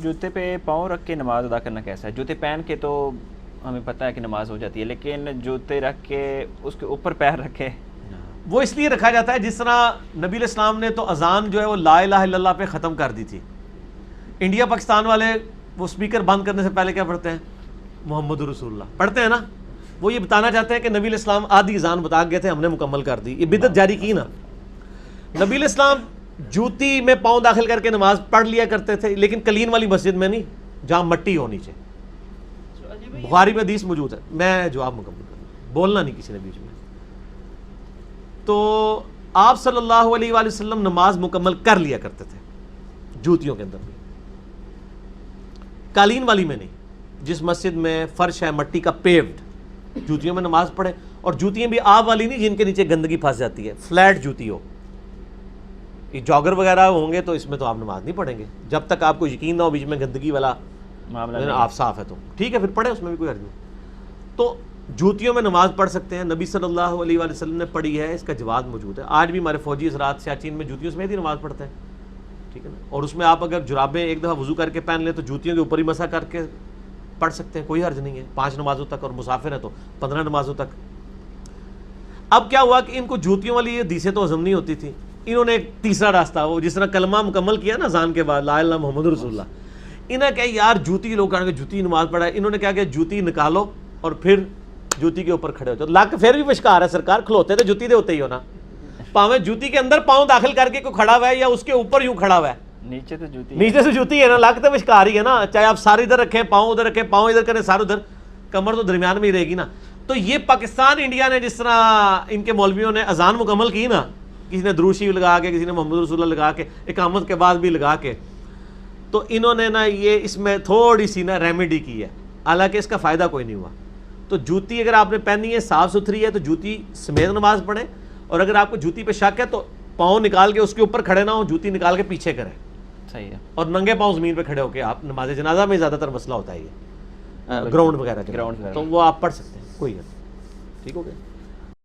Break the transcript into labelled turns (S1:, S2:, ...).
S1: جوتے پہ پاؤں رکھ کے نماز ادا کرنا کیسا ہے؟ جوتے پہن کے تو ہمیں پتہ ہے کہ نماز ہو جاتی ہے، لیکن جوتے رکھ کے اس کے اوپر پیر رکھے
S2: وہ اس لیے رکھا جاتا ہے جس طرح نبی علیہ السلام نے تو اذان جو ہے وہ لا الہ الا اللہ پہ ختم کر دی تھی. انڈیا پاکستان والے وہ اسپیکر بند کرنے سے پہلے کیا پڑھتے ہیں؟ محمد رسول اللہ پڑھتے ہیں نا. وہ یہ بتانا چاہتے ہیں کہ نبی علیہ السلام آدھی اذان بتا گئے تھے، ہم نے مکمل کر دی. یہ بدعت جاری کی نا. نبی علیہ السلام جوتی میں پاؤں داخل کر کے نماز پڑھ لیا کرتے تھے، لیکن کلین والی مسجد میں نہیں جہاں مٹی ہونی چاہیے. بخاری میں حدیث موجود ہے. میں جواب مکمل کروں، بولنا نہیں کسی نے بیچ میں. تو آپ صلی اللہ علیہ وآلہ وسلم نماز مکمل کر لیا کرتے تھے جوتیوں کے اندر بھی، قالین والی میں نہیں. جس مسجد میں فرش ہے مٹی کا پیوڈ، جوتیوں میں نماز پڑھے. اور جوتیاں بھی آپ والی نہیں جن کے نیچے گندگی پھنس جاتی ہے، فلیٹ جوتی ہو. یہ جاگر وغیرہ ہوں گے تو اس میں تو آپ نماز نہیں پڑھیں گے جب تک آپ کو یقین نہ ہو بیچ میں گندگی والا
S1: معاملہ
S2: آپ صاف ہے تو ٹھیک ہے پھر پڑھیں، اس میں بھی کوئی حرج نہیں. تو جوتیوں میں نماز پڑھ سکتے ہیں. نبی صلی اللہ علیہ وآلہ وسلم نے پڑھی ہے، اس کا جواز موجود ہے. آج بھی ہمارے فوجی حضرات سیاچین میں جوتیوں سمیت ہی نماز پڑھتے ہیں، ٹھیک ہے نا. اور اس میں آپ اگر جرابیں ایک دفعہ وضو کر کے پہن لیں تو جوتیوں کے اوپر ہی مسح کر کے پڑھ سکتے ہیں، کوئی حرج نہیں ہے. 5 نمازوں تک، اور مسافر ہے تو 15 نمازوں تک. اب کیا ہوا کہ ان کو جوتیوں والی حدیثیں تو ہضم نہیں ہوتی تھی. انہوں نے ایک تیسرا راستہ، وہ جس طرح کلمہ مکمل کیا نا اذان کے بعد لا الہ الا اللہ محمد رسول اللہ، انہیں کہا یار جوتی، لوگ کہیں گے جوتی نماز پڑھا ہے. انہوں نے کہا کہ جوتی نکالو اور پھر جوتی کے اوپر کھڑے ہوتے. لک پھر بھی پشکار ہے سرکار، کھلوتے تو جوتی دے ہوتے ہی ہونا. پاویں جوتی کے اندر پاؤں داخل کر کے کوئی کھڑا ہوا ہے یا اس کے اوپر یوں کھڑا ہوا ہے،
S1: نیچے تو جوتی،
S2: نیچے سے جوتی ہے نا. لک تو پشکار ہی ہے نا. چاہے آپ سارے ادھر رکھیں، پاؤں ادھر رکھیں، پاؤں ادھر کریں، سارے ادھر، کمر تو درمیان میں ہی رہے گی نا. تو یہ پاکستان انڈیا نے جس طرح ان کے مولویوں نے اذان مکمل کی نا، کسی نے درود شریف لگا کے، کسی نے محمد رسول اللہ لگا کے، اقامت کے بعد بھی لگا کے، تو انہوں نے نا یہ اس میں تھوڑی سی نا ریمیڈی کی ہے، حالانکہ اس کا فائدہ کوئی نہیں ہوا. تو جوتی اگر آپ نے پہنی ہے صاف ستھری ہے تو جوتی سمیت نماز پڑھیں. اور اگر آپ کو جوتی پہ شک ہے تو پاؤں نکال کے اس کے اوپر کھڑے نہ ہوں، جوتی نکال کے پیچھے کریں.
S1: صحیح ہے.
S2: اور ننگے پاؤں زمین پہ کھڑے ہو کے آپ نماز جنازہ میں زیادہ تر مسئلہ ہوتا ہے یہ گراؤنڈ وغیرہ،
S1: گراؤنڈ وغیرہ،
S2: تو وہ آپ پڑھ سکتے ہیں، کوئی ہے. ٹھیک ہو گیا.